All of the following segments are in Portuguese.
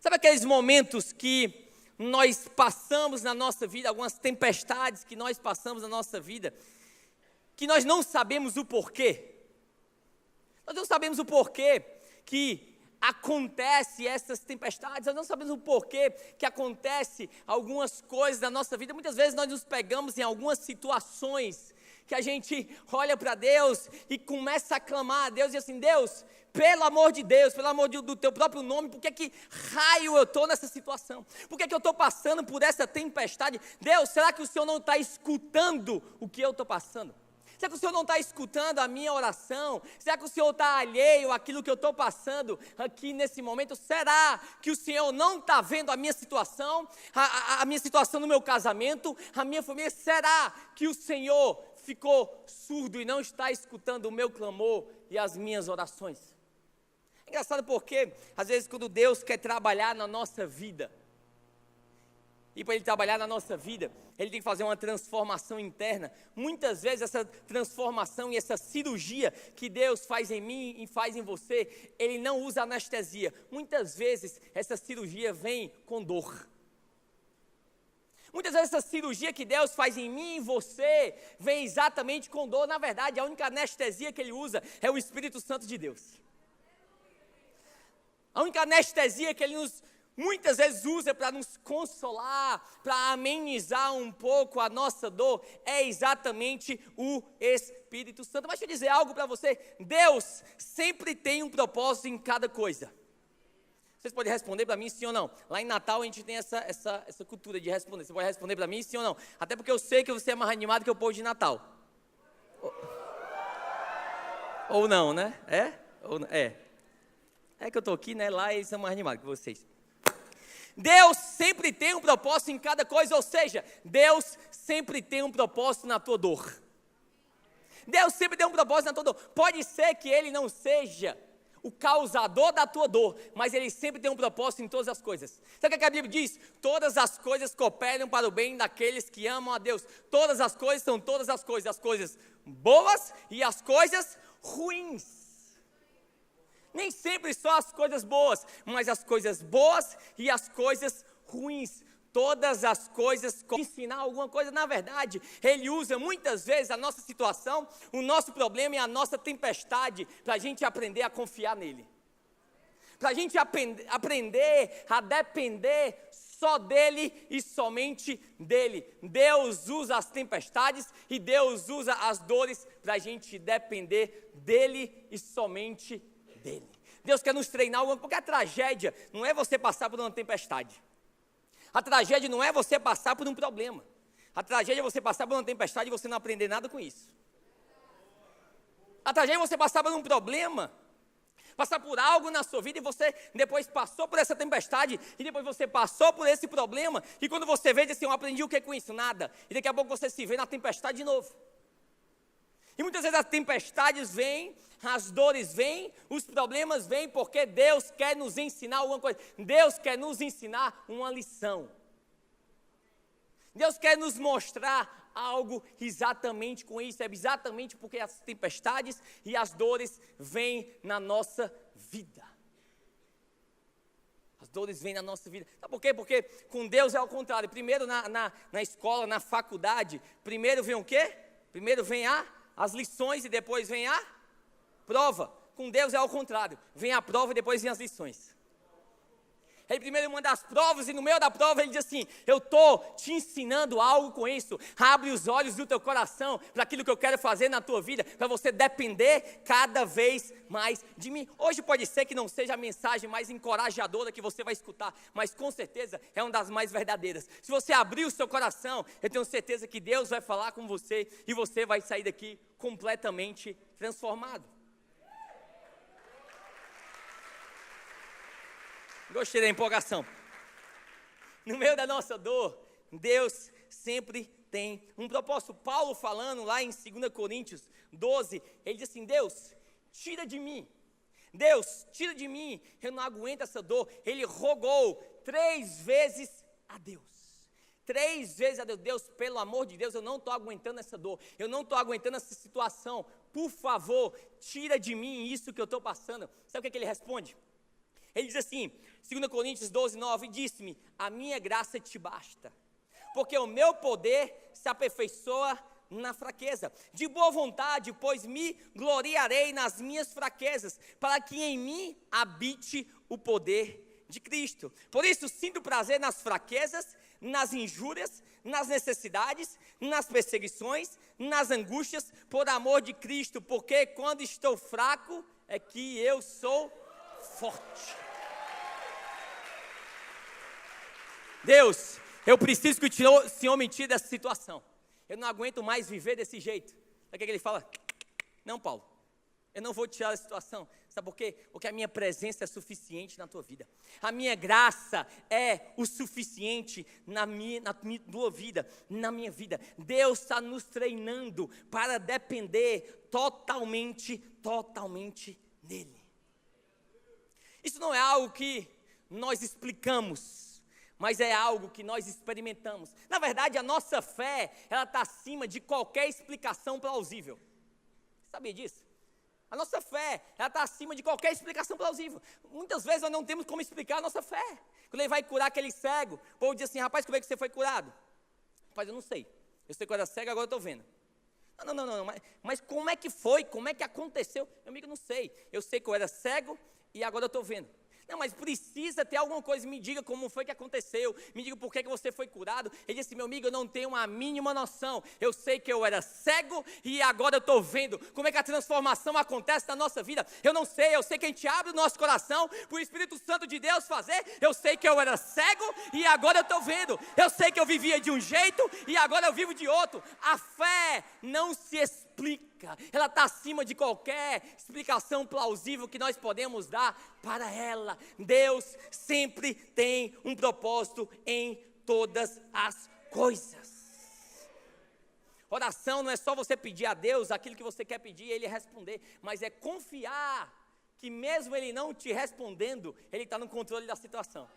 Sabe aqueles momentos que nós passamos na nossa vida, algumas tempestades que nós passamos na nossa vida, que nós não sabemos o porquê? Nós não sabemos o porquê que acontece essas tempestades, nós não sabemos o porquê que acontece algumas coisas na nossa vida. Muitas vezes nós nos pegamos em algumas situações que a gente olha para Deus e começa a clamar a Deus e assim, Deus, pelo amor de Deus, pelo amor do teu próprio nome, por que raio eu estou nessa situação? Por que eu estou passando por essa tempestade? Deus, será que o Senhor não está escutando o que eu estou passando? Será que o Senhor não está escutando a minha oração? Será que o Senhor está alheio àquilo que eu estou passando aqui nesse momento? Será que o Senhor não está vendo a minha situação, a minha situação no meu casamento, a minha família? Será que o Senhor ficou surdo e não está escutando o meu clamor e as minhas orações? É engraçado porque, às vezes, quando Deus quer trabalhar na nossa vida, e para Ele trabalhar na nossa vida, Ele tem que fazer uma transformação interna. Muitas vezes essa transformação e essa cirurgia que Deus faz em mim e faz em você, Ele não usa anestesia. Muitas vezes essa cirurgia vem com dor. Muitas vezes essa cirurgia que Deus faz em mim e em você, vem exatamente com dor. Na verdade, a única anestesia que Ele usa é o Espírito Santo de Deus. A única anestesia que Ele muitas vezes usa para nos consolar, para amenizar um pouco a nossa dor, é exatamente o Espírito Santo. Mas deixa eu dizer algo para você, Deus sempre tem um propósito em cada coisa. Vocês podem responder para mim sim ou não? Lá em Natal a gente tem essa cultura de responder, você pode responder para mim sim ou não? Até porque eu sei que você é mais animado que o povo de Natal. Ou não, né? É que eu estou aqui, né? Lá eles são mais animados que vocês. Deus sempre tem um propósito em cada coisa, ou seja, Deus sempre tem um propósito na tua dor. Deus sempre tem um propósito na tua dor. Pode ser que Ele não seja o causador da tua dor, mas Ele sempre tem um propósito em todas as coisas. Sabe o que a Bíblia diz? Todas as coisas cooperam para o bem daqueles que amam a Deus. Todas as coisas são todas as coisas boas e as coisas ruins. Nem sempre só as coisas boas, mas as coisas boas e as coisas ruins. Todas as coisas, ensinar alguma coisa, na verdade, Ele usa muitas vezes a nossa situação, o nosso problema e a nossa tempestade, para a gente aprender a confiar nele. Para a gente aprender a depender só dele e somente dele. Deus usa as tempestades e Deus usa as dores para a gente depender dele e somente dele. Deus quer nos treinar, porque a tragédia não é você passar por uma tempestade. A tragédia não é você passar por um problema. A tragédia é você passar por uma tempestade e você não aprender nada com isso. A tragédia é você passar por um problema, passar por algo na sua vida e você depois passou por essa tempestade e depois você passou por esse problema e quando você vê, diz assim, eu aprendi o que com isso? Nada. E daqui a pouco você se vê na tempestade de novo. E muitas vezes as tempestades vêm, as dores vêm, os problemas vêm porque Deus quer nos ensinar alguma coisa. Deus quer nos ensinar uma lição. Deus quer nos mostrar algo exatamente com isso. É exatamente porque as tempestades e as dores vêm na nossa vida. As dores vêm na nossa vida. Sabe por quê? Porque com Deus é ao contrário. Primeiro na escola, na faculdade, primeiro vem o quê? Primeiro vem as lições e depois vem a prova. Com Deus é ao contrário. Vem a prova e depois vem as lições. Ele primeiro manda as provas e no meio da prova ele diz assim, eu estou te ensinando algo com isso. Abre os olhos do teu coração para aquilo que eu quero fazer na tua vida, para você depender cada vez mais de mim. Hoje pode ser que não seja a mensagem mais encorajadora que você vai escutar, mas com certeza é uma das mais verdadeiras. Se você abrir o seu coração, eu tenho certeza que Deus vai falar com você e você vai sair daqui completamente transformado. Gostei da empolgação. No meio da nossa dor, Deus sempre tem um propósito. Paulo falando lá em 2 Coríntios 12, ele diz assim, Deus, tira de mim. Deus, tira de mim, eu não aguento essa dor. Ele rogou 3 vezes a Deus. 3 vezes a Deus, Deus, pelo amor de Deus, eu não estou aguentando essa dor, eu não estou aguentando essa situação, por favor, tira de mim isso que eu estou passando. Sabe o que ele responde? Ele diz assim, 2 Coríntios 12, 9, disse-me, a minha graça te basta, porque o meu poder se aperfeiçoa na fraqueza. De boa vontade, pois me gloriarei nas minhas fraquezas, para que em mim habite o poder de Cristo. Por isso, sinto prazer nas fraquezas, nas injúrias, nas necessidades, nas perseguições, nas angústias, por amor de Cristo, porque quando estou fraco, é que eu sou forte. Deus, eu preciso que o Senhor me tire dessa situação. Eu não aguento mais viver desse jeito. Sabe o que ele fala? Não, Paulo, eu não vou tirar da situação. Sabe por quê? Porque a minha presença é suficiente na tua vida. A minha graça é o suficiente na tua vida, na minha vida. Deus está nos treinando para depender totalmente nele. Isso não é algo que nós explicamos, mas é algo que nós experimentamos. Na verdade, a nossa fé, ela está acima de qualquer explicação plausível. Sabia disso? A nossa fé, ela está acima de qualquer explicação plausível. Muitas vezes nós não temos como explicar a nossa fé. Quando ele vai curar aquele cego, o povo diz assim, rapaz, como é que você foi curado? Rapaz, eu não sei. Eu sei que eu era cego, agora eu estou vendo. Não, mas como é que foi? Como é que aconteceu? Meu amigo, não sei. Eu sei que eu era cego e agora eu estou vendo. Não, mas precisa ter alguma coisa, me diga como foi que aconteceu, me diga por que você foi curado. Ele disse, meu amigo, eu não tenho a mínima noção, eu sei que eu era cego e agora eu estou vendo. Como é que a transformação acontece na nossa vida? Eu não sei, eu sei que a gente abre o nosso coração para o Espírito Santo de Deus fazer. Eu sei que eu era cego e agora eu estou vendo. Eu sei que eu vivia de um jeito e agora eu vivo de outro. A fé não se explica, ela está acima de qualquer explicação plausível que nós podemos dar para ela. Deus sempre tem um propósito em todas as coisas. Oração não é só você pedir a Deus aquilo que você quer pedir e Ele responder, mas é confiar que mesmo Ele não te respondendo, Ele está no controle da situação.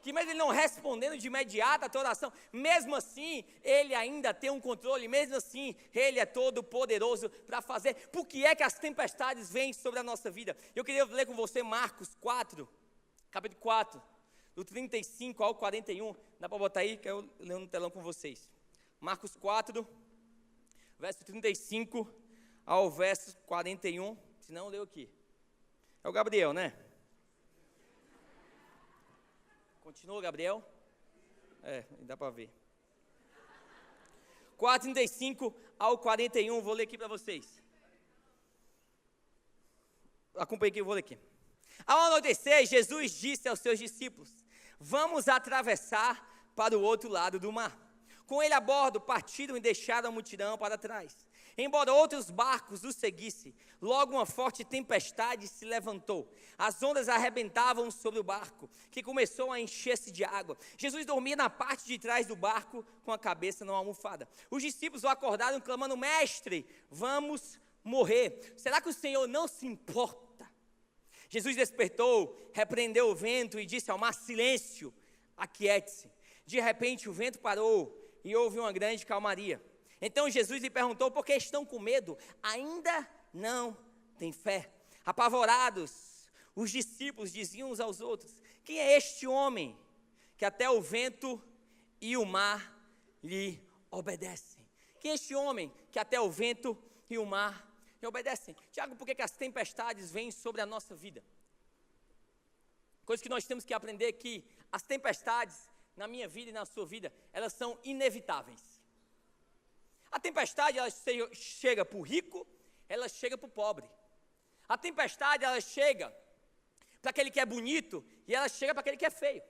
Que mesmo Ele não respondendo de imediato a tua oração, mesmo assim, Ele ainda tem um controle, mesmo assim, Ele é todo poderoso para fazer. Por que é que as tempestades vêm sobre a nossa vida? Eu queria ler com você Marcos 4, capítulo 4, do 35 ao 41, dá para botar aí, que eu leio no telão com vocês. Marcos 4, verso 35 ao verso 41, se não, eu leio aqui. É o Gabriel, né? Continua, Gabriel? Dá para ver. 4:35 ao 41, vou ler aqui para vocês. Acompanhe aqui, eu vou ler aqui. Ao anoitecer, Jesus disse aos seus discípulos, vamos atravessar para o outro lado do mar. Com ele a bordo, partiram e deixaram a multidão para trás. Embora outros barcos o seguissem, logo uma forte tempestade se levantou. As ondas arrebentavam sobre o barco, que começou a encher-se de água. Jesus dormia na parte de trás do barco, com a cabeça numa almofada. Os discípulos o acordaram, clamando, mestre, vamos morrer. Será que o Senhor não se importa? Jesus despertou, repreendeu o vento e disse ao mar, silêncio, aquiete-se. De repente o vento parou e houve uma grande calmaria. Então Jesus lhe perguntou, por que estão com medo? Ainda não têm fé? Apavorados, os discípulos diziam uns aos outros, quem é este homem que até o vento e o mar lhe obedecem? Quem é este homem que até o vento e o mar lhe obedecem? Tiago, por que as tempestades vêm sobre a nossa vida? Coisa que nós temos que aprender é que as tempestades na minha vida e na sua vida, elas são inevitáveis. A tempestade, ela chega para o rico, ela chega para o pobre. A tempestade, ela chega para aquele que é bonito e ela chega para aquele que é feio.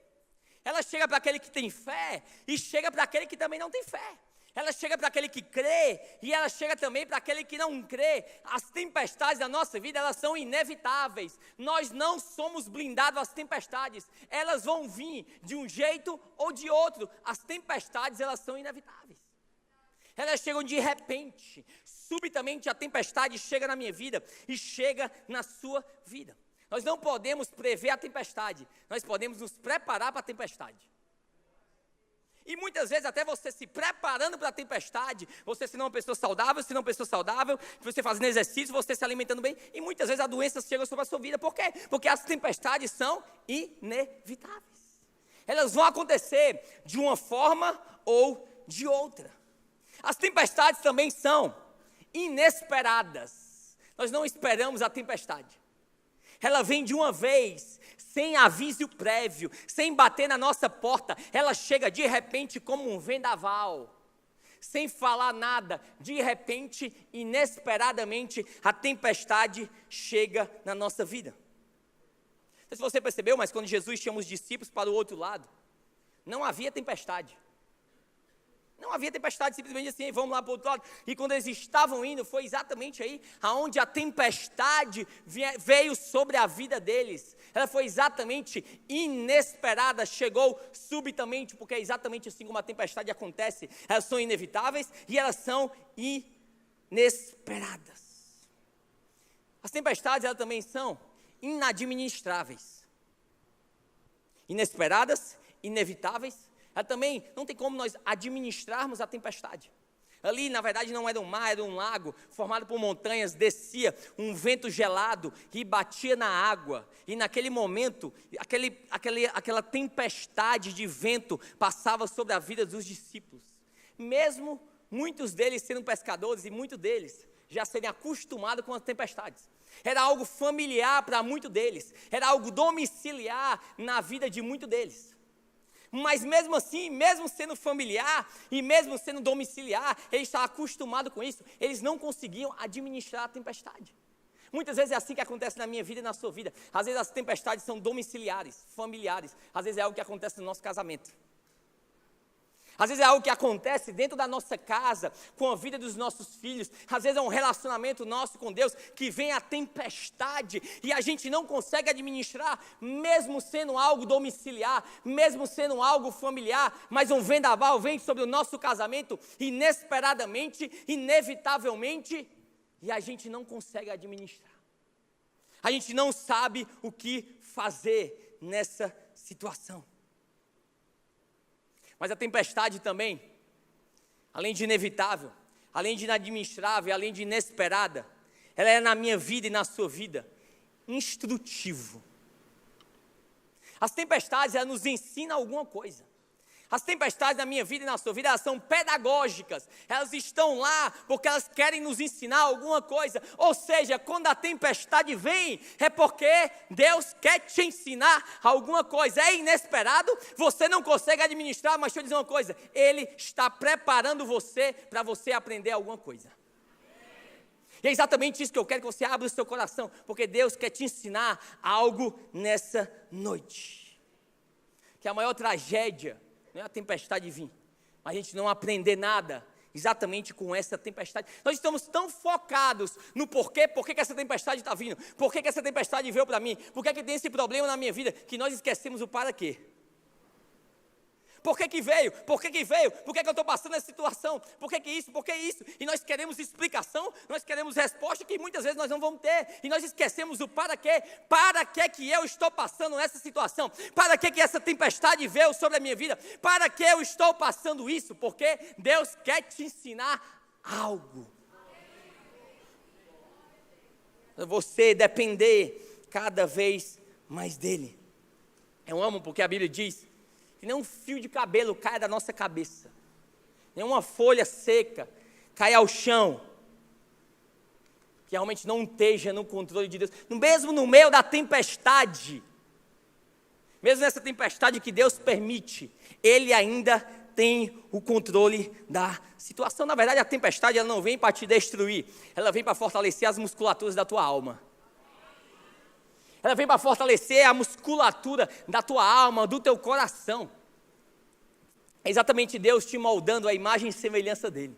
Ela chega para aquele que tem fé e chega para aquele que também não tem fé. Ela chega para aquele que crê e ela chega também para aquele que não crê. As tempestades da nossa vida, elas são inevitáveis. Nós não somos blindados às tempestades. Elas vão vir de um jeito ou de outro. As tempestades, elas são inevitáveis. Elas chegam de repente, subitamente a tempestade chega na minha vida e chega na sua vida. Nós não podemos prever a tempestade, nós podemos nos preparar para a tempestade. E muitas vezes até você se preparando para a tempestade, você sendo uma pessoa saudável, você fazendo exercício, você se alimentando bem, e muitas vezes a doença chega sobre a sua vida. Por quê? Porque as tempestades são inevitáveis. Elas vão acontecer de uma forma ou de outra. As tempestades também são inesperadas. Nós não esperamos a tempestade. Ela vem de uma vez, sem aviso prévio, sem bater na nossa porta. Ela chega de repente como um vendaval, sem falar nada. De repente, inesperadamente, a tempestade chega na nossa vida. Não sei se você percebeu, mas quando Jesus chama os discípulos para o outro lado, não havia tempestade. Não havia tempestade, simplesmente assim, vamos lá para o outro lado. E quando eles estavam indo, foi exatamente aí aonde a tempestade veio sobre a vida deles. Ela foi exatamente inesperada, chegou subitamente, porque é exatamente assim como a tempestade acontece. Elas são inevitáveis e elas são inesperadas. As tempestades, elas também são inadministráveis. Inesperadas, inevitáveis. Ela também não tem como nós administrarmos a tempestade. Ali, na verdade, não era um mar, era um lago, formado por montanhas, descia um vento gelado e batia na água. E naquele momento, aquela tempestade de vento passava sobre a vida dos discípulos. Mesmo muitos deles sendo pescadores e muitos deles já serem acostumados com as tempestades. Era algo familiar para muitos deles, era algo domiciliar na vida de muitos deles. Mas mesmo assim, mesmo sendo familiar e mesmo sendo domiciliar, eles estavam acostumados com isso, eles não conseguiam administrar a tempestade. Muitas vezes é assim que acontece na minha vida e na sua vida. Às vezes as tempestades são domiciliares, familiares. Às vezes é algo que acontece no nosso casamento. Às vezes é algo que acontece dentro da nossa casa, com a vida dos nossos filhos. Às vezes é um relacionamento nosso com Deus, que vem a tempestade e a gente não consegue administrar, mesmo sendo algo domiciliar, mesmo sendo algo familiar, mas um vendaval vem sobre o nosso casamento, inesperadamente, inevitavelmente, e a gente não consegue administrar. A gente não sabe o que fazer nessa situação. Mas a tempestade também, além de inevitável, além de inadministrável, além de inesperada, ela é na minha vida e na sua vida instrutivo. As tempestades, elas nos ensinam alguma coisa. As tempestades na minha vida e na sua vida, elas são pedagógicas. Elas estão lá porque elas querem nos ensinar alguma coisa. Ou seja, quando a tempestade vem, é porque Deus quer te ensinar alguma coisa. É inesperado, você não consegue administrar, mas deixa eu dizer uma coisa. Ele está preparando você para você aprender alguma coisa. E é exatamente isso que eu quero que você abra o seu coração, porque Deus quer te ensinar algo nessa noite. Que a maior tragédia não é a tempestade vir, mas a gente não aprender nada exatamente com essa tempestade. Nós estamos tão focados no porquê que essa tempestade está vindo, por que essa tempestade veio para mim, por que tem esse problema na minha vida, que nós esquecemos o para quê. Por que veio? Por que veio? Por que eu estou passando essa situação? Por que isso? Por que isso? E nós queremos explicação, nós queremos resposta que muitas vezes nós não vamos ter. E nós esquecemos o para quê. Para que eu estou passando essa situação? Para que essa tempestade veio sobre a minha vida? Para que eu estou passando isso? Porque Deus quer te ensinar algo. Você depender cada vez mais dele. Eu amo porque a Bíblia diz que nem um fio de cabelo cai da nossa cabeça, nenhuma folha seca cai ao chão, que realmente não esteja no controle de Deus, mesmo no meio da tempestade, mesmo nessa tempestade que Deus permite, Ele ainda tem o controle da situação. Na verdade, a tempestade ela não vem para te destruir, ela vem para fortalecer as musculaturas da tua alma. Ela vem para fortalecer a musculatura da tua alma, do teu coração. É exatamente Deus te moldando a imagem e semelhança dele.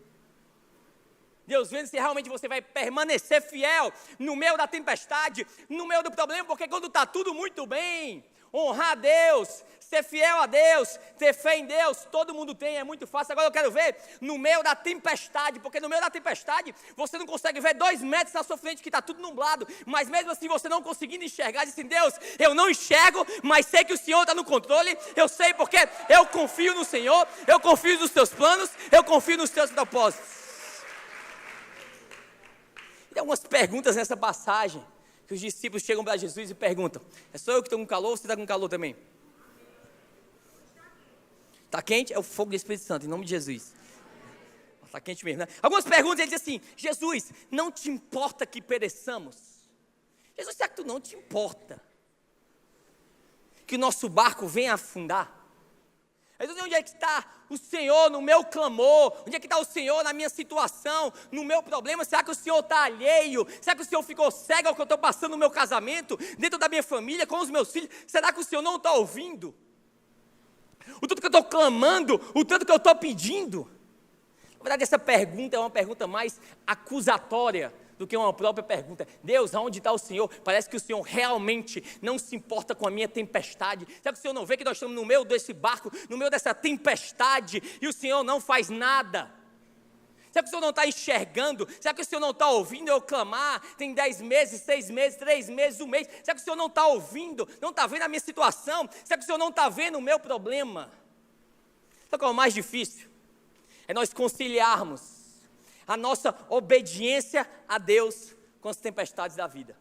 Deus vendo se realmente você vai permanecer fiel no meio da tempestade, no meio do problema, porque quando está tudo muito bem, honrar a Deus, ser fiel a Deus, ter fé em Deus, todo mundo tem, é muito fácil. Agora eu quero ver no meio da tempestade, porque no meio da tempestade você não consegue ver 2 metros na sua frente que está tudo nublado, mas mesmo assim você não conseguindo enxergar, diz assim: Deus, eu não enxergo, mas sei que o Senhor está no controle, eu sei porque eu confio no Senhor, eu confio nos teus planos, eu confio nos teus propósitos. Tem algumas perguntas nessa passagem, que os discípulos chegam para Jesus e perguntam: é só eu que estou com calor ou você está com calor também? Está quente? É o fogo do Espírito Santo, em nome de Jesus. Está quente mesmo, né? Algumas perguntas, ele diz assim: Jesus, não te importa que pereçamos? Jesus, será que tu não te importa que o nosso barco venha afundar? Jesus, onde é que está o Senhor no meu clamor? Onde é que está o Senhor na minha situação, no meu problema? Será que o Senhor está alheio? Será que o Senhor ficou cego ao que eu estou passando no meu casamento, dentro da minha família, com os meus filhos? Será que o Senhor não está ouvindo? O tanto que eu estou clamando, o tanto que eu estou pedindo. Na verdade, essa pergunta é uma pergunta mais acusatória do que uma própria pergunta. Deus, aonde está o Senhor? Parece que o Senhor realmente não se importa com a minha tempestade. Será que o Senhor não vê que nós estamos no meio desse barco, no meio dessa tempestade, e o Senhor não faz nada? Será que o Senhor não está enxergando? Será que o Senhor não está ouvindo eu clamar? Tem 10 meses, 6 meses, 3 meses, 1 mês. Será que o Senhor não está ouvindo? Não está vendo a minha situação? Será que o Senhor não está vendo o meu problema? Sabe qual é o mais difícil? É nós conciliarmos a nossa obediência a Deus com as tempestades da vida.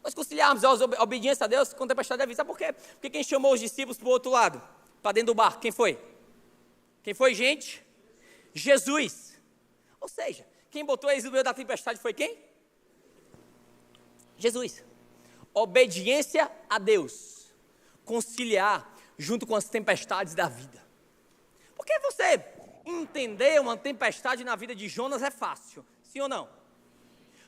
Nós conciliarmos a obediência a Deus com a tempestade da vida. Sabe por quê? Porque quem chamou os discípulos para o outro lado, para dentro do barco, quem foi? Quem foi, gente? Jesus. Ou seja, quem botou eles no meio da tempestade foi quem? Jesus. Obediência a Deus, conciliar junto com as tempestades da vida. Porque você entender uma tempestade na vida de Jonas é fácil, sim ou não?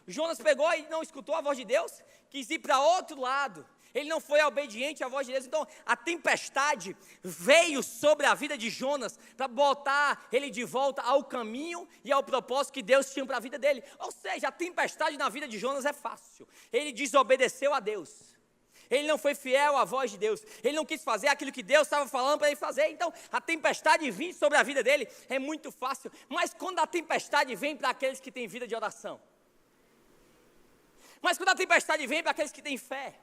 Jonas pegou e não escutou a voz de Deus, quis ir para outro lado, ele não foi obediente à voz de Deus. Então a tempestade veio sobre a vida de Jonas para botar ele de volta ao caminho e ao propósito que Deus tinha para a vida dele. Ou seja, a tempestade na vida de Jonas é fácil, ele desobedeceu a Deus. Ele não foi fiel à voz de Deus. Ele não quis fazer aquilo que Deus estava falando para ele fazer. Então, a tempestade vir sobre a vida dele é muito fácil. Mas quando a tempestade vem para aqueles que têm vida de oração. Mas quando a tempestade vem para aqueles que têm fé.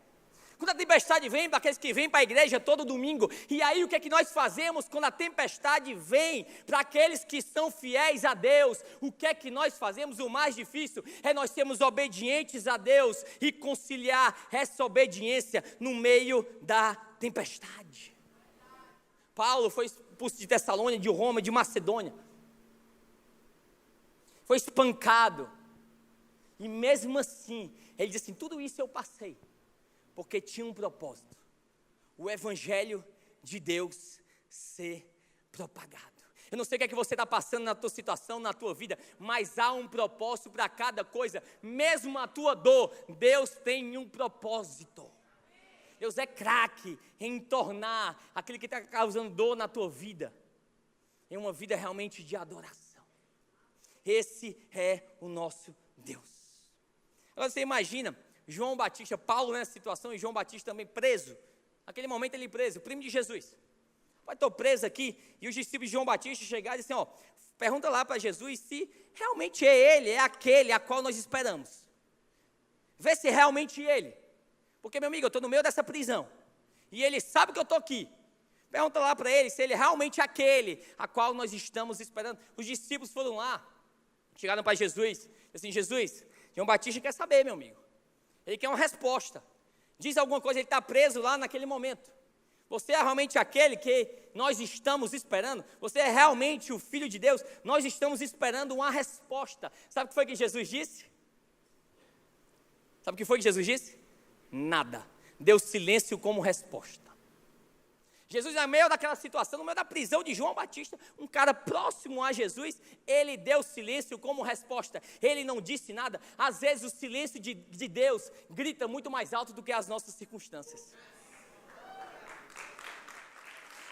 Quando a tempestade vem para aqueles que vêm para a igreja todo domingo. E aí o que é que nós fazemos quando a tempestade vem para aqueles que são fiéis a Deus? O que é que nós fazemos? O mais difícil é nós sermos obedientes a Deus e conciliar essa obediência no meio da tempestade. Paulo foi expulso de Tessalônica, de Roma, de Macedônia. Foi espancado. E mesmo assim, ele disse assim: tudo isso eu passei. Porque tinha um propósito, o evangelho de Deus ser propagado. Eu não sei o que é que você está passando na tua situação, na tua vida, mas há um propósito para cada coisa, mesmo a tua dor, Deus tem um propósito. Deus é craque em tornar aquele que está causando dor na tua vida, em uma vida realmente de adoração. Esse é o nosso Deus. Agora você imagina, João Batista, Paulo nessa situação e João Batista também preso. Naquele momento ele preso, primo de Jesus. Pai, estou preso aqui. E os discípulos de João Batista chegaram e disseram: ó, pergunta lá para Jesus se realmente é ele, é aquele a qual nós esperamos. Vê se realmente é ele. Porque, meu amigo, eu estou no meio dessa prisão. E ele sabe que eu estou aqui. Pergunta lá para ele se ele realmente é aquele a qual nós estamos esperando. Os discípulos foram lá, chegaram para Jesus. Assim: Jesus, João Batista quer saber, meu amigo. Ele quer uma resposta. Diz alguma coisa, ele está preso lá naquele momento. Você é realmente aquele que nós estamos esperando? Você é realmente o Filho de Deus? Nós estamos esperando uma resposta. Sabe o que foi que Jesus disse? Sabe o que foi que Jesus disse? Nada. Deu silêncio como resposta. Jesus, no meio daquela situação, no meio da prisão de João Batista, um cara próximo a Jesus, ele deu silêncio como resposta. Ele não disse nada. Às vezes o silêncio de Deus grita muito mais alto do que as nossas circunstâncias.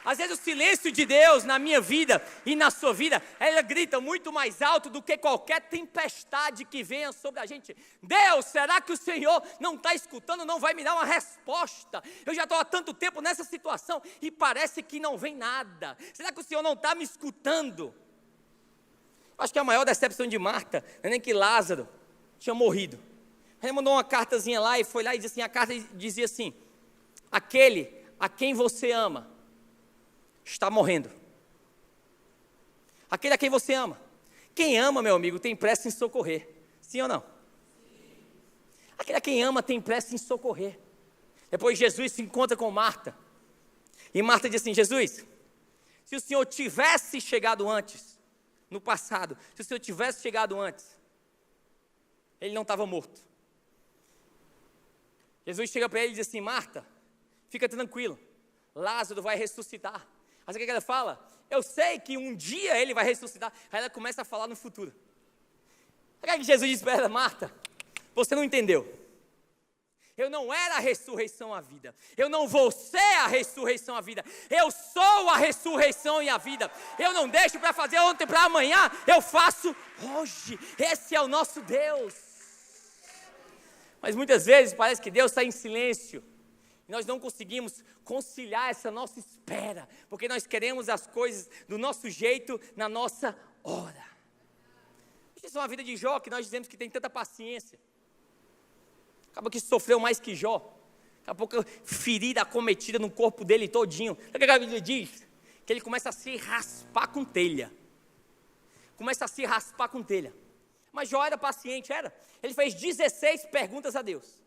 Às vezes o silêncio de Deus na minha vida e na sua vida, ela grita muito mais alto do que qualquer tempestade que venha sobre a gente. Deus, será que o Senhor não está escutando, não vai me dar uma resposta? Eu já estou há tanto tempo nessa situação e parece que não vem nada. Será que o Senhor não está me escutando? Acho que a maior decepção de Marta não é nem que Lázaro tinha morrido. Ele mandou uma cartazinha lá e foi lá e disse assim, a carta dizia assim: aquele a quem você ama está morrendo. Aquele a quem você ama. Quem ama, meu amigo, tem pressa em socorrer. Sim ou não? Sim. Aquele a quem ama tem pressa em socorrer. Depois Jesus se encontra com Marta. E Marta diz assim: Jesus, se o Senhor tivesse chegado antes, no passado, se o Senhor tivesse chegado antes, ele não estava morto. Jesus chega para ele e diz assim: Marta, fica tranquilo, Lázaro vai ressuscitar. Aí o que ela fala? Eu sei que um dia ele vai ressuscitar. Aí ela começa a falar no futuro. Aí Jesus diz para ela: Marta, você não entendeu. Eu não era a ressurreição à vida. Eu não vou ser a ressurreição à vida. Eu sou a ressurreição e a vida. Eu não deixo para fazer ontem para amanhã. Eu faço hoje. Esse é o nosso Deus. Mas muitas vezes parece que Deus está em silêncio. E nós não conseguimos conciliar essa nossa espera, porque nós queremos as coisas do nosso jeito, na nossa hora. Isso é uma vida de Jó, que nós dizemos que tem tanta paciência. Acaba que sofreu mais que Jó. Daqui a pouco ferida acometida no corpo dele todinho. O que a Bíblia diz? Que ele começa a se raspar com telha. Começa a se raspar com telha. Mas Jó era paciente, era. Ele fez 16 perguntas a Deus.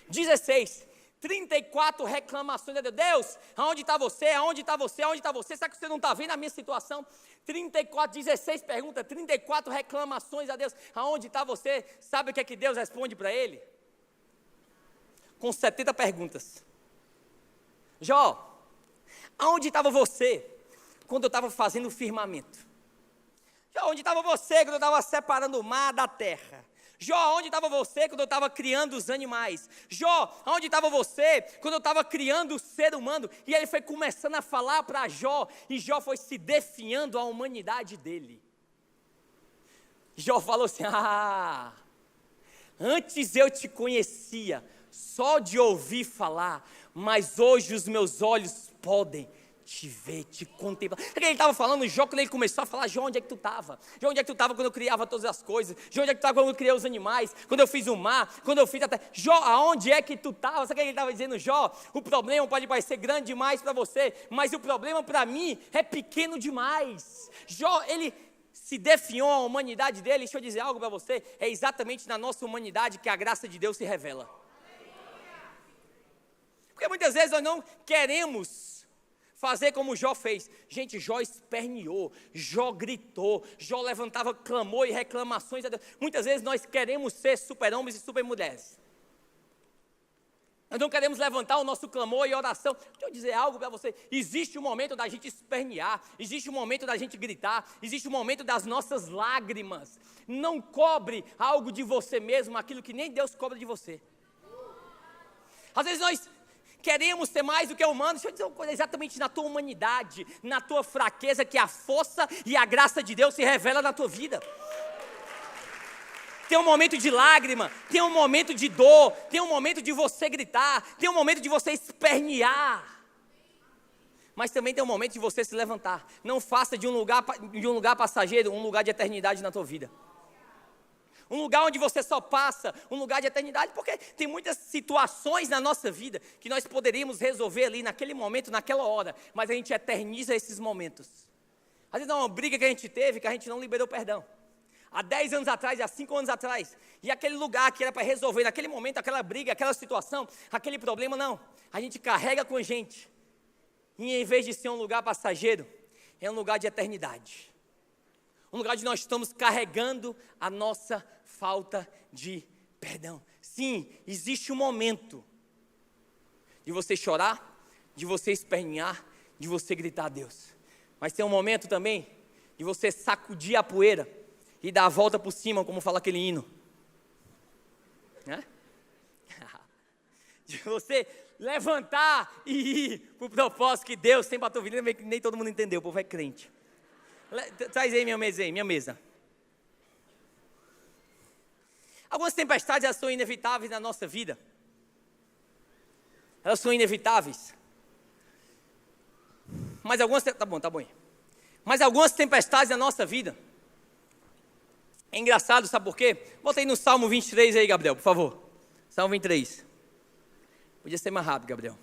16. 34 reclamações a Deus. Deus, aonde está você? Aonde está você? Aonde está você? Será que você não está vendo a minha situação? 16 perguntas, 34 reclamações a Deus. Aonde está você? Sabe o que é que Deus responde para ele? Com 70 perguntas. Jó, aonde estava você quando eu estava fazendo o firmamento? Jó, onde estava você quando eu estava separando o mar da terra? Jó, onde estava você quando eu estava criando os animais? Jó, onde estava você quando eu estava criando o ser humano? E ele foi começando a falar para Jó, e Jó foi se definhando a humanidade dele. Jó falou assim: antes eu te conhecia só de ouvir falar, mas hoje os meus olhos podem te ver, te contemplar. Ele estava falando, Jó, quando ele começou a falar: Jó, onde é que tu estava? Jó, onde é que tu estava quando eu criava todas as coisas? Jó, onde é que tu estava quando eu criei os animais? Quando eu fiz o mar? Quando eu fiz a terra? Jó, aonde é que tu estava? Sabe o que ele estava dizendo? Jó, o problema pode parecer grande demais para você, mas o problema para mim é pequeno demais. Jó, ele se definhou a humanidade dele. Deixa eu dizer algo para você, é exatamente na nossa humanidade que a graça de Deus se revela. Porque muitas vezes nós não queremos fazer como Jó fez. Gente, Jó esperneou, Jó gritou, Jó levantava clamor e reclamações a Deus. Muitas vezes nós queremos ser super-homens e super-mulheres. Nós não queremos levantar o nosso clamor e oração. Deixa eu dizer algo para você. Existe um momento da gente espernear, existe um momento da gente gritar, existe um momento das nossas lágrimas. Não cobre algo de você mesmo, aquilo que nem Deus cobra de você. Às vezes nós queremos ser mais do que humano. Deixa eu dizer uma coisa, exatamente na tua humanidade, na tua fraqueza, que a força e a graça de Deus se revela na tua vida. Tem um momento de lágrima, tem um momento de dor, tem um momento de você gritar, tem um momento de você espernear. Mas também tem um momento de você se levantar. Não faça de um lugar passageiro um lugar de eternidade na tua vida. Um lugar onde você só passa, um lugar de eternidade, porque tem muitas situações na nossa vida que nós poderíamos resolver ali naquele momento, naquela hora, mas a gente eterniza esses momentos. Às vezes é uma briga que a gente teve, que a gente não liberou perdão. Há 10 anos atrás, há 5 anos atrás, e aquele lugar que era para resolver naquele momento, aquela briga, aquela situação, aquele problema, não. A gente carrega com a gente, e em vez de ser um lugar passageiro, é um lugar de eternidade. Um lugar onde nós estamos carregando a nossa falta de perdão. Sim, existe um momento de você chorar, de você espernear, de você gritar a Deus. Mas tem um momento também de você sacudir a poeira e dar a volta por cima, como fala aquele hino. Né? De você levantar e ir para o propósito que Deus tem para a tua vida. Nem todo mundo entendeu, o povo é crente. Traz aí minha mesa. Algumas tempestades, elas são inevitáveis na nossa vida. Elas são inevitáveis. Mas algumas... Tá bom aí. Mas algumas tempestades na nossa vida... É engraçado, sabe por quê? Volta aí no Salmo 23 aí, Gabriel, por favor. Salmo 23. Podia ser mais rápido, Gabriel.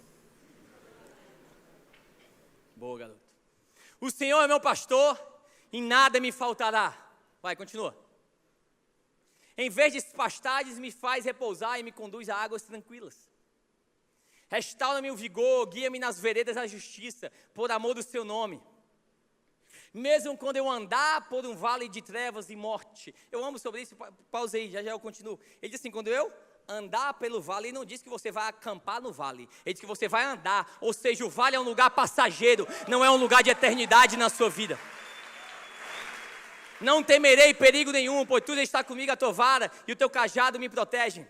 Boa, garoto. O Senhor é meu pastor, e nada me faltará. Vai, continua. Em vez de pastagens, me faz repousar e me conduz a águas tranquilas. Restaura-me o vigor, guia-me nas veredas da justiça, por amor do seu nome. Mesmo quando eu andar por um vale de trevas e morte. Eu amo sobre isso, pausei, já eu continuo. Ele diz assim, quando eu andar pelo vale, ele não diz que você vai acampar no vale. Ele diz que você vai andar, ou seja, o vale é um lugar passageiro, não é um lugar de eternidade na sua vida. Não temerei perigo nenhum, pois tu está comigo, a tua vara e o teu cajado me protegem.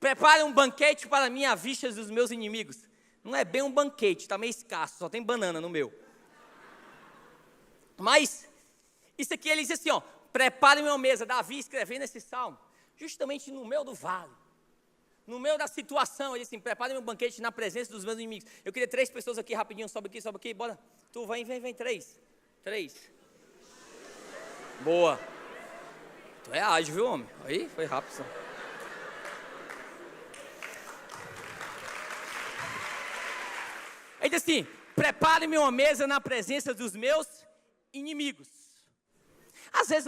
Prepara um banquete para mim à vista dos meus inimigos. Não é bem um banquete, está meio escasso, só tem banana no meu. Mas, isso aqui ele diz assim, ó, prepare-me uma mesa. Davi escrevendo esse salmo, justamente no meio do vale, no meio da situação, ele diz assim, prepare-me um banquete na presença dos meus inimigos. Eu queria 3 pessoas aqui, rapidinho, sobe aqui, bora. Tu, vem, 3. Boa. Tu é ágil, viu, homem? Aí, foi rápido só. Ele diz assim, prepare-me uma mesa na presença dos meus inimigos. Às vezes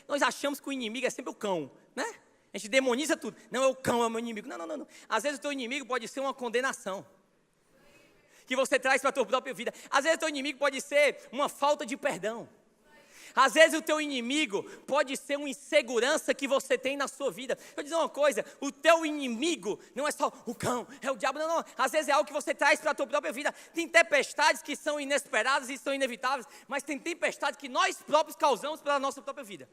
nós achamos que o inimigo é sempre o cão, né? A gente demoniza tudo. Não, é o cão, é o meu inimigo. Não. Às vezes o teu inimigo pode ser uma condenação que você traz para a tua própria vida. Às vezes o teu inimigo pode ser uma falta de perdão. Às vezes o teu inimigo pode ser uma insegurança que você tem na sua vida. Eu vou dizer uma coisa, o teu inimigo não é só o cão, é o diabo, não. Às vezes é algo que você traz para a tua própria vida. Tem tempestades que são inesperadas e são inevitáveis, mas tem tempestades que nós próprios causamos pela nossa própria vida.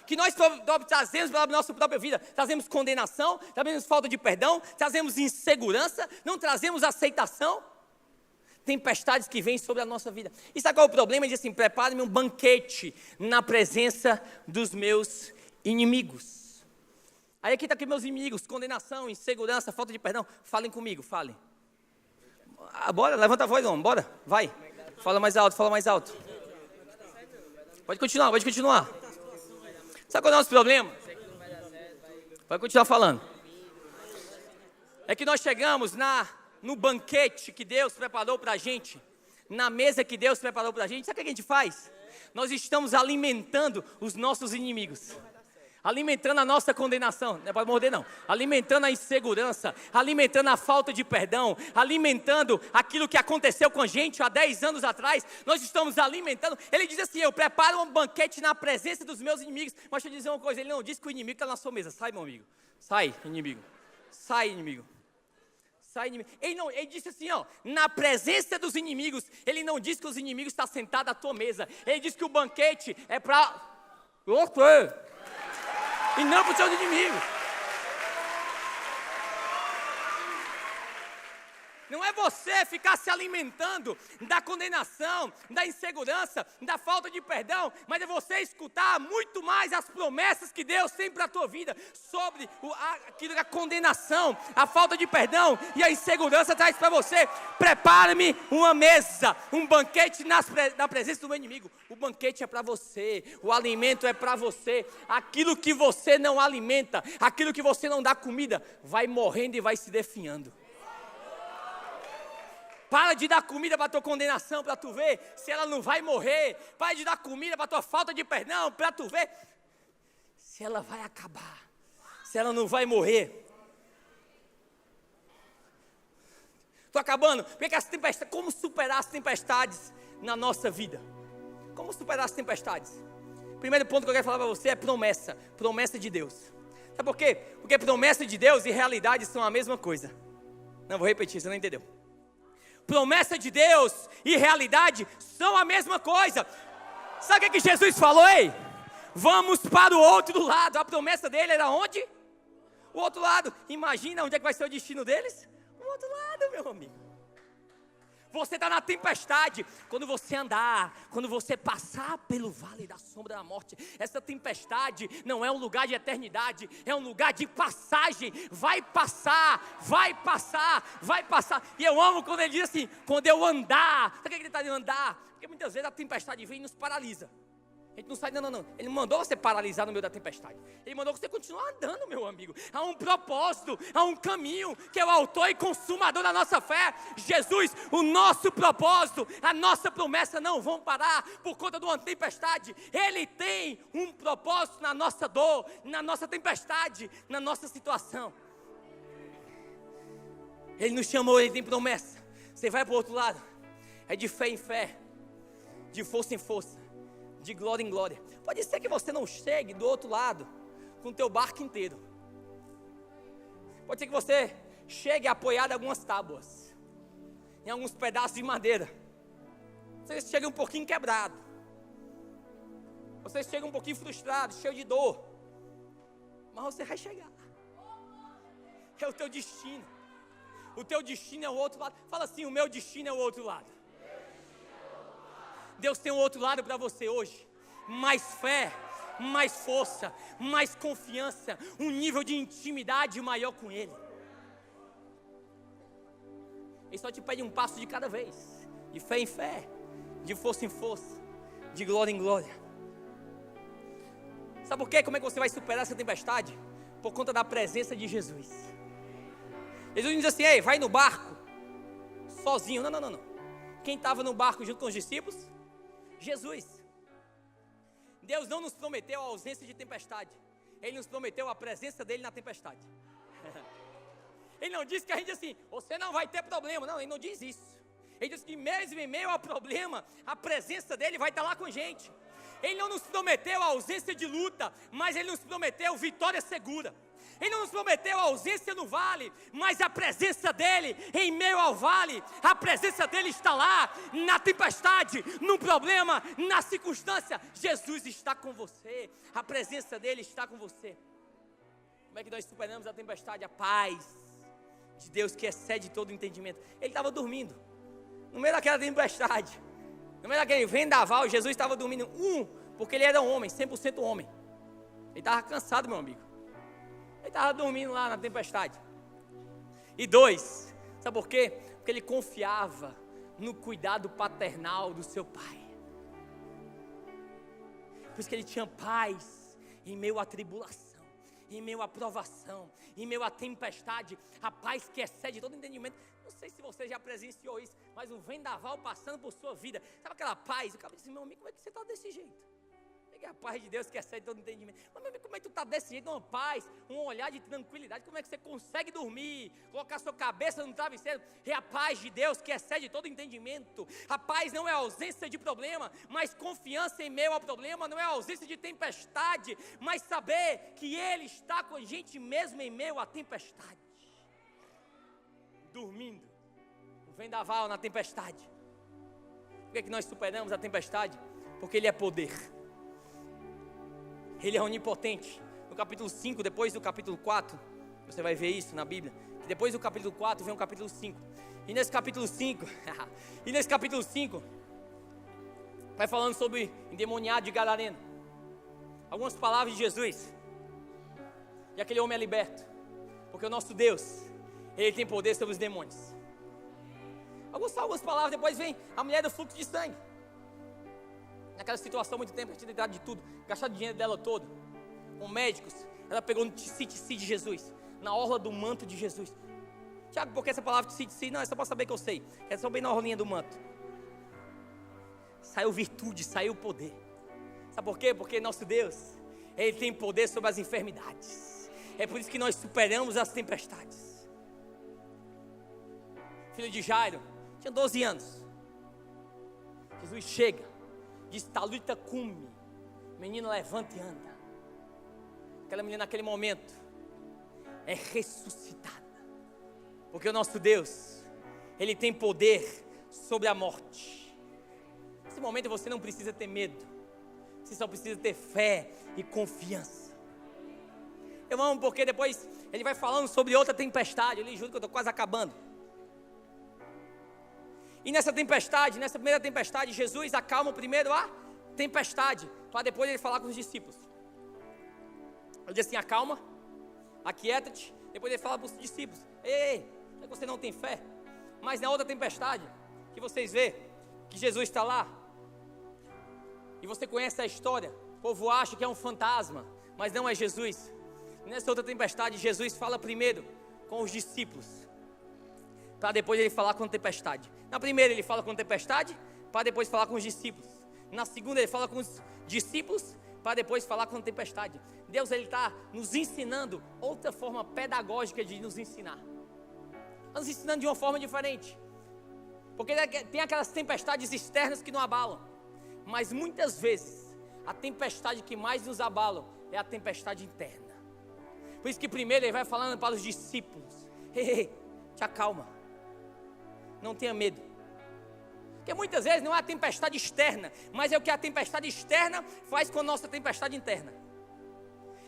Que nós próprios trazemos para a nossa própria vida. Trazemos condenação, trazemos falta de perdão, trazemos insegurança, não trazemos aceitação. Tempestades que vêm sobre a nossa vida. E sabe qual é o problema? Ele diz assim, prepare-me um banquete na presença dos meus inimigos. Aí aqui está aqui meus inimigos, condenação, insegurança, falta de perdão. Falem comigo, falem. Bora, levanta a voz, homem, bora, vai. Fala mais alto. Pode continuar. Sabe qual é o nosso problema? Pode continuar falando. É que nós chegamos no banquete que Deus preparou para a gente, na mesa que Deus preparou para a gente, sabe o que a gente faz? Nós estamos alimentando os nossos inimigos, alimentando a nossa condenação, não é para morder não, alimentando a insegurança, alimentando a falta de perdão, alimentando aquilo que aconteceu com a gente há 10 anos atrás, nós estamos alimentando. Ele diz assim, eu preparo um banquete na presença dos meus inimigos, mas deixa eu dizer uma coisa, ele não diz que o inimigo está na sua mesa. Sai, meu amigo, sai, inimigo. Ele disse assim, ó, na presença dos inimigos. Ele não diz que os inimigos estão sentados à tua mesa. Ele diz que o banquete é para você e não para os seus inimigos. Não é você ficar se alimentando da condenação, da insegurança, da falta de perdão, mas é você escutar muito mais as promessas que Deus tem para a tua vida sobre aquilo que a condenação, a falta de perdão e a insegurança traz para você. Prepare-me uma mesa, um banquete na presença do meu inimigo. O banquete é para você, o alimento é para você. Aquilo que você não alimenta, aquilo que você não dá comida, vai morrendo e vai se definhando. Para de dar comida para a tua condenação, para tu ver se ela não vai morrer. Para de dar comida para a tua falta de perdão, para tu ver se ela vai acabar, se ela não vai morrer. Estou acabando. Porque as tempestades, como superar as tempestades na nossa vida? Como superar as tempestades? Primeiro ponto que eu quero falar para você é promessa. Promessa de Deus. Sabe por quê? Porque promessa de Deus e realidade são a mesma coisa. Não, vou repetir, você não entendeu. Promessa de Deus e realidade são a mesma coisa. Sabe o que Jesus falou, ei? Vamos para o outro lado. A promessa dele era onde? O O outro lado, imagina onde é que vai ser o destino deles? O outro lado, meu amigo. Você está na tempestade. Quando você andar, quando você passar pelo vale da sombra da morte, essa tempestade não é um lugar de eternidade, é um lugar de passagem. Vai passar, vai passar, vai passar. E eu amo quando ele diz assim, quando eu andar. Sabe o que ele está dizendo andar? Porque muitas vezes a tempestade vem e nos paralisa. A gente não sai, não. Ele não mandou você paralisar no meio da tempestade. Ele mandou você continuar andando, meu amigo. Há um propósito, há um caminho, que é o autor e consumador da nossa fé. Jesus, o nosso propósito, a nossa promessa não vão parar por conta de uma tempestade. Ele tem um propósito na nossa dor, na nossa tempestade, na nossa situação. Ele nos chamou, ele tem promessa. Você vai para o outro lado, é de fé em fé, de força em força, de glória em glória. Pode ser que você não chegue do outro lado com o teu barco inteiro. Pode ser que você chegue apoiado em algumas tábuas, em alguns pedaços de madeira. Você chegue um pouquinho quebrado. Você chega um pouquinho frustrado, cheio de dor. Mas você vai chegar. É o teu destino. O teu destino é o outro lado. Fala assim, o meu destino é o outro lado. Deus tem um outro lado para você hoje. Mais fé, mais força, mais confiança, um nível de intimidade maior com Ele. Ele só te pede um passo de cada vez, de fé em fé, de força em força, de glória em glória. Sabe por quê? Como é que você vai superar essa tempestade? Por conta da presença de Jesus. Jesus diz assim, ei, vai no barco, sozinho. Não. Quem estava no barco junto com os discípulos? Jesus. Deus não nos prometeu a ausência de tempestade. Ele nos prometeu a presença dele na tempestade. Ele não disse que a gente assim, você não vai ter problema. Não, ele não diz isso. Ele diz que mesmo em meio ao problema, a presença dele vai estar lá com a gente. Ele não nos prometeu a ausência de luta, mas ele nos prometeu vitória segura. Ele não nos prometeu a ausência no vale, mas a presença dele em meio ao vale. A presença dele está lá, na tempestade, no problema, na circunstância. Jesus está com você, a presença dele está com você. Como é que nós superamos a tempestade? A paz de Deus que excede todo entendimento. Ele estava dormindo, no meio daquela tempestade, no meio daquele vendaval. Jesus estava dormindo, porque ele era um homem, 100% homem. Ele estava cansado, meu amigo. Ele estava dormindo lá na tempestade. E 2, sabe por quê? Porque ele confiava no cuidado paternal do seu pai. Por isso que ele tinha paz em meio à tribulação, em meio à provação, em meio à tempestade. A paz que excede todo entendimento. Não sei se você já presenciou isso, mas um vendaval passando por sua vida. Sabe aquela paz? O cara disse, meu amigo, como é que você está desse jeito? É a paz de Deus que excede todo entendimento. Mas meu amigo, como é que tu está desse jeito? Uma paz, um olhar de tranquilidade. Como é que você consegue dormir, colocar sua cabeça no travesseiro? É a paz de Deus que excede todo entendimento. A paz não é ausência de problema, mas confiança em meio ao problema. Não é ausência de tempestade, mas saber que Ele está com a gente mesmo em meio à tempestade. Dormindo, o vendaval na tempestade. Por que nós superamos a tempestade? Porque Ele é poder. Ele é onipotente. No capítulo 5, depois do capítulo 4, você vai ver isso na Bíblia, que depois do capítulo 4 vem o capítulo 5. E nesse capítulo 5, vai falando sobre endemoniado de Gadareno. Algumas palavras de Jesus. E aquele homem é liberto. Porque o nosso Deus, Ele tem poder sobre os demônios. Algumas palavras, depois vem a mulher do fluxo de sangue. Naquela situação, muito tempo, ela tinha tentado de tudo, gastado o dinheiro dela todo, com médicos. Ela pegou no tzitzit de Jesus, na orla do manto de Jesus. Tiago, por que essa palavra tzitzit? Não, é só para saber que eu sei. É só bem na orlinha do manto. Saiu virtude, saiu poder. Sabe por quê? Porque nosso Deus, Ele tem poder sobre as enfermidades. É por isso que nós superamos as tempestades. Filho de Jairo, tinha 12 anos. Jesus chega. Diz, Talita cumi, menina levanta e anda. Aquela menina naquele momento é ressuscitada, porque o nosso Deus, Ele tem poder sobre a morte. Nesse momento você não precisa ter medo, você só precisa ter fé e confiança. Eu amo porque depois ele vai falando sobre outra tempestade. Eu lhe juro que eu estou quase acabando. E nessa tempestade, nessa primeira tempestade, Jesus acalma primeiro a tempestade, para depois ele falar com os discípulos. Ele diz assim: acalma, aquieta-te. Depois ele fala para os discípulos: ei, será que você não tem fé? Mas na outra tempestade, que vocês vê que Jesus está lá, e você conhece a história, o povo acha que é um fantasma, mas não é Jesus. Nessa outra tempestade, Jesus fala primeiro com os discípulos, para depois ele falar com a tempestade. Na primeira ele fala com a tempestade, para depois falar com os discípulos. Na segunda ele fala com os discípulos, para depois falar com a tempestade. Deus, ele está nos ensinando outra forma pedagógica de nos ensinar. Está nos ensinando de uma forma diferente. Porque tem aquelas tempestades externas que não abalam, mas muitas vezes a tempestade que mais nos abalam é a tempestade interna. Por isso que primeiro ele vai falando para os discípulos: ei, te acalma, não tenha medo. Porque muitas vezes não é a tempestade externa, mas é o que a tempestade externa faz com a nossa tempestade interna.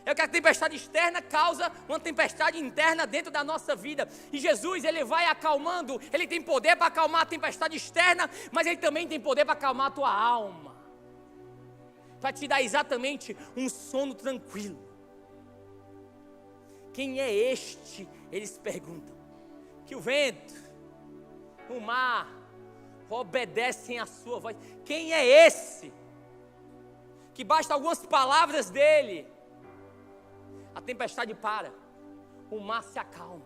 É o que a tempestade externa causa uma tempestade interna dentro da nossa vida. E Jesus, ele vai acalmando. Ele tem poder para acalmar a tempestade externa, mas ele também tem poder para acalmar a tua alma, para te dar exatamente um sono tranquilo. Quem é este? Eles perguntam. Que o vento, o mar obedecem à sua voz. Quem é esse? Que basta algumas palavras dele, a tempestade para, o mar se acalma.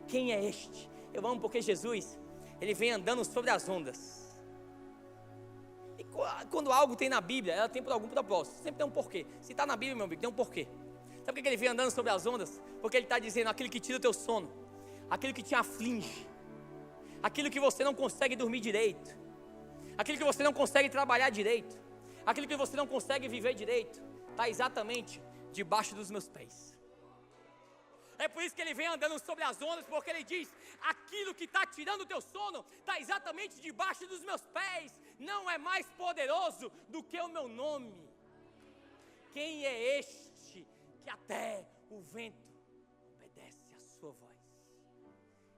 Quem é este? Eu amo porque Jesus, ele vem andando sobre as ondas. E quando algo tem na Bíblia, ela tem por algum propósito. Sempre tem um porquê. Se está na Bíblia, meu amigo, tem um porquê. Sabe por que ele vem andando sobre as ondas? Porque ele está dizendo: aquilo que tira o teu sono, aquilo que te aflige, aquilo que você não consegue dormir direito, aquilo que você não consegue trabalhar direito, aquilo que você não consegue viver direito, está exatamente debaixo dos meus pés. É por isso que ele vem andando sobre as ondas, porque ele diz: aquilo que está tirando o teu sono está exatamente debaixo dos meus pés. Não é mais poderoso do que o meu nome. Quem é este que até o vento obedece à sua voz?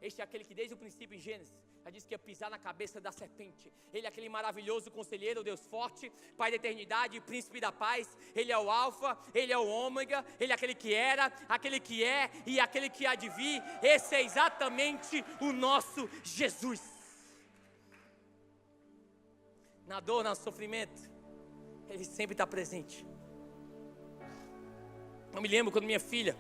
Este é aquele que desde o princípio em Gênesis já disse que ia pisar na cabeça da serpente. Ele é aquele maravilhoso conselheiro, Deus forte, Pai da eternidade, príncipe da paz. Ele é o alfa, ele é o ômega, ele é aquele que era, aquele que é e aquele que há de vir. Esse é exatamente o nosso Jesus. Na dor, no sofrimento, ele sempre está presente. Eu me lembro quando minha filha,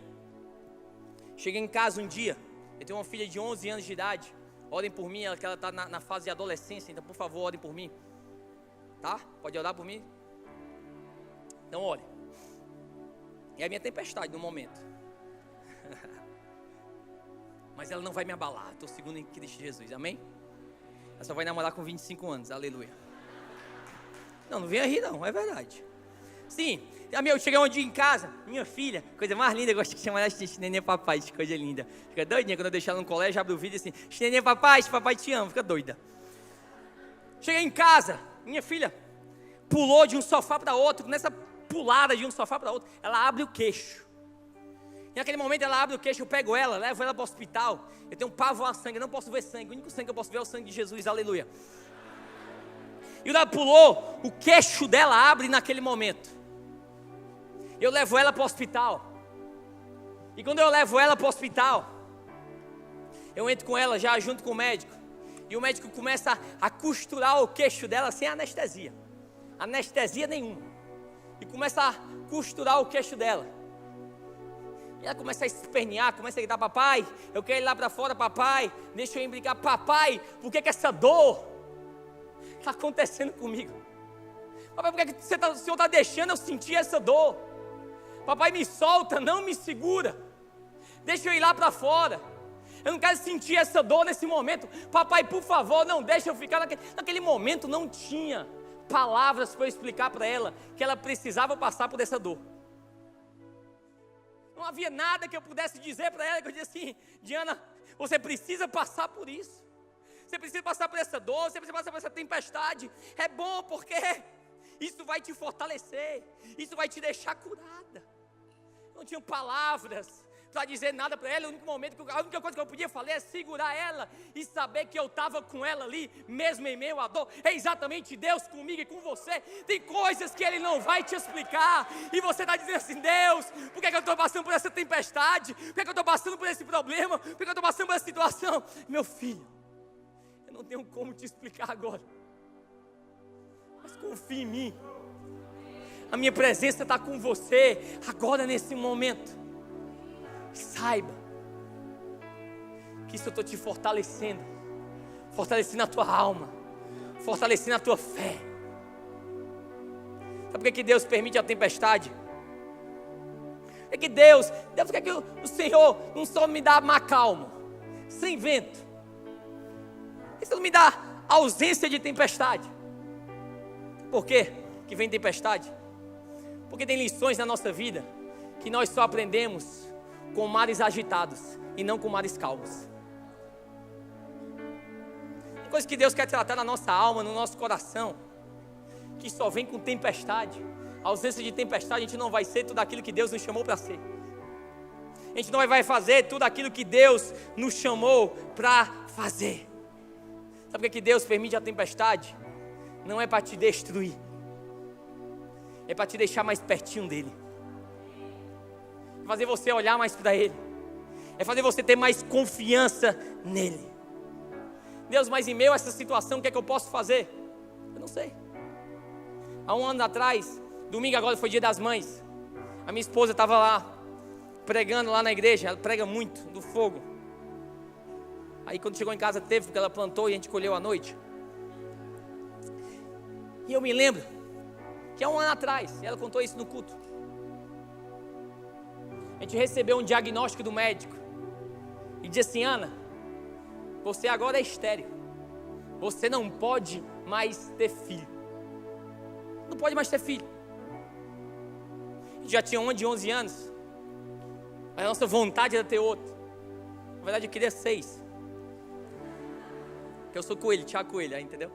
cheguei em casa um dia. Eu tenho uma filha de 11 anos de idade. Orem por mim, que ela está na fase de adolescência, então por favor, orem por mim. Tá? Pode orar por mim? Então ore. É a minha tempestade no momento. Mas ela não vai me abalar. Estou seguro em Cristo Jesus, amém? Ela só vai namorar com 25 anos, aleluia. Não venha rir não, é verdade. Sim, eu cheguei um dia em casa, minha filha, coisa mais linda, eu gosto de chamar ela de neném papai, de coisa linda. Fica doidinha quando eu deixo ela no colégio, abre o vídeo assim: neném papai te amo, fica doida. Cheguei em casa, minha filha pulou de um sofá para outro. Nessa pulada de um sofá para outro, ela abre o queixo. E naquele momento ela abre o queixo, eu pego ela, levo ela para o hospital. Eu tenho um pavor a sangue, eu não posso ver sangue, o único sangue que eu posso ver é o sangue de Jesus, aleluia. E ela pulou, o queixo dela abre naquele momento. Eu levo ela para o hospital. E quando eu levo ela para o hospital, eu entro com ela já junto com o médico. E o médico começa a costurar o queixo dela sem anestesia. Anestesia nenhuma. E começa a costurar o queixo dela. E ela começa a espernear, começa a gritar: papai, eu quero ir lá para fora, papai, deixa eu ir brincar. Papai, por que essa dor está acontecendo comigo? Papai, por que o Senhor está deixando eu sentir essa dor? Papai, me solta, não me segura. Deixa eu ir lá para fora. Eu não quero sentir essa dor nesse momento. Papai, por favor, não deixa eu ficar naquele momento não tinha palavras para eu explicar para ela que ela precisava passar por essa dor. Não havia nada que eu pudesse dizer para ela que eu disse assim: Diana, você precisa passar por isso. Você precisa passar por essa dor, você precisa passar por essa tempestade. É bom porque isso vai te fortalecer, isso vai te deixar curada. Não tinha palavras para dizer nada para ela. A única coisa que eu podia fazer é segurar ela e saber que eu estava com ela ali, mesmo em meio à dor. É exatamente Deus comigo e com você. Tem coisas que Ele não vai te explicar, e você está dizendo assim: Deus, por que eu estou passando por essa tempestade? Por que eu estou passando por esse problema? Por que eu estou passando por essa situação? Meu filho, eu não tenho como te explicar agora, mas confie em mim. A minha presença está com você agora, nesse momento. Saiba que isso eu estou te fortalecendo a tua alma, fortalecendo a tua fé. Sabe por que Deus permite a tempestade? É que Deus quer que o Senhor não só me dá mar calmo, sem vento. Ele não me dá ausência de tempestade. Por quê que vem tempestade? Porque tem lições na nossa vida que nós só aprendemos com mares agitados e não com mares calmos. Tem coisas que Deus quer tratar na nossa alma, no nosso coração, que só vem com tempestade. A ausência de tempestade, a gente não vai ser tudo aquilo que Deus nos chamou para ser. A gente não vai fazer tudo aquilo que Deus nos chamou para fazer. Sabe por que Deus permite a tempestade? Não é para te destruir, é para te deixar mais pertinho dEle, é fazer você olhar mais para Ele, é fazer você ter mais confiança nele. Deus, mas em meio a essa situação, o que é que eu posso fazer? Eu não sei. Há um ano atrás, domingo agora foi Dia das Mães, a minha esposa estava lá, pregando lá na igreja. Ela prega muito do fogo. Aí quando chegou em casa teve, porque ela plantou e a gente colheu à noite. E eu me lembro que há um ano atrás, ela contou isso no culto, a gente recebeu um diagnóstico do médico e disse assim: Ana, você agora é estéril, você não pode mais ter filho. Não pode mais ter filho. A gente já tinha uma de 11 anos, a nossa vontade era ter outro. Na verdade eu queria 6, porque eu sou coelho, Tiago Coelho, aí, entendeu?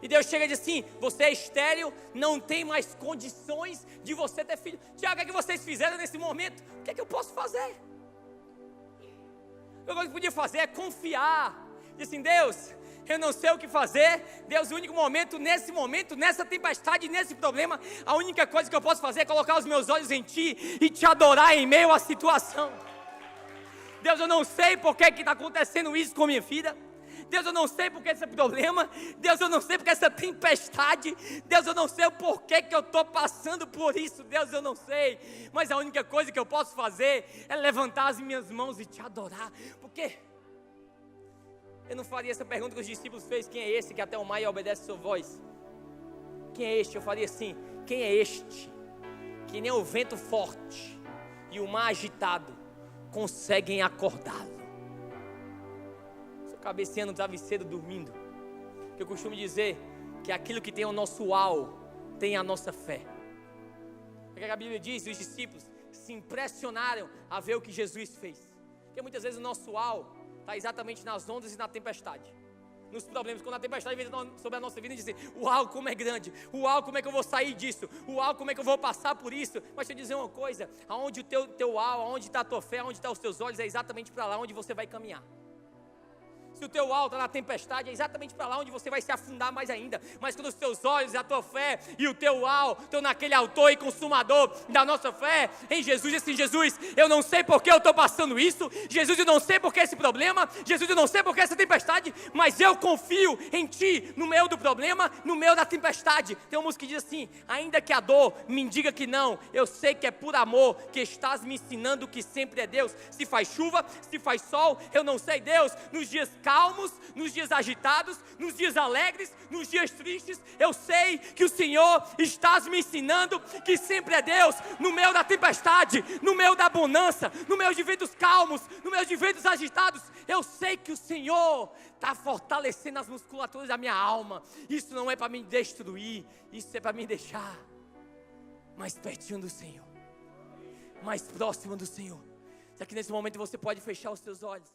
E Deus chega e diz assim: você é estéril, não tem mais condições de você ter filho. Tiago, o que é que vocês fizeram nesse momento? O que é que eu posso fazer? O que eu podia fazer é confiar. Diz assim: Deus, eu não sei o que fazer. Deus, o único momento, nessa tempestade, nesse problema, a única coisa que eu posso fazer é colocar os meus olhos em Ti e Te adorar em meio à situação. Deus, eu não sei por que está acontecendo isso com minha vida. Deus, eu não sei porque esse problema. Deus, eu não sei porque essa tempestade. Deus, eu não sei o porquê que eu estou passando por isso. Deus, eu não sei. Mas a única coisa que eu posso fazer é levantar as minhas mãos e Te adorar. Porque eu não faria essa pergunta que os discípulos fez: quem é esse que até o mar obedece a sua voz? Quem é este? Eu faria assim: quem é este que nem o vento forte e o mar agitado conseguem acordá-lo? Cabeceando no travesseiro, dormindo. Que eu costumo dizer que aquilo que tem o nosso uau tem a nossa fé. Porque a Bíblia diz: os discípulos se impressionaram a ver o que Jesus fez. Porque muitas vezes o nosso uau está exatamente nas ondas e na tempestade, nos problemas. Quando a tempestade vem sobre a nossa vida, e dizer: uau, como é grande, uau, como é que eu vou sair disso, uau, como é que eu vou passar por isso. Mas deixa eu dizer uma coisa: aonde o teu uau, aonde está a tua fé, aonde estão os teus olhos, é exatamente para lá onde você vai caminhar. Se o teu uau está na tempestade, é exatamente para lá onde você vai se afundar mais ainda. Mas quando os teus olhos, a tua fé e o teu uau estão naquele autor e consumador da nossa fé, em Jesus, assim: Jesus, eu não sei porque eu estou passando isso. Jesus, eu não sei porque esse problema. Jesus, eu não sei porque essa tempestade. Mas eu confio em Ti, no meio do problema, no meio da tempestade. Tem uma música que diz assim: ainda que a dor me diga que não, eu sei que é por amor que estás me ensinando que sempre é Deus. Se faz chuva, se faz sol, eu não sei, Deus, nos dias calmos, nos dias agitados, nos dias alegres, nos dias tristes, eu sei que o Senhor estás me ensinando que sempre é Deus. No meio da tempestade, no meio da bonança, no meio de ventos calmos, no meio de ventos agitados, eu sei que o Senhor está fortalecendo as musculaturas da minha alma. Isso não é para me destruir, isso é para me deixar mais pertinho do Senhor, mais próximo do Senhor. Será que nesse momento você pode fechar os seus olhos?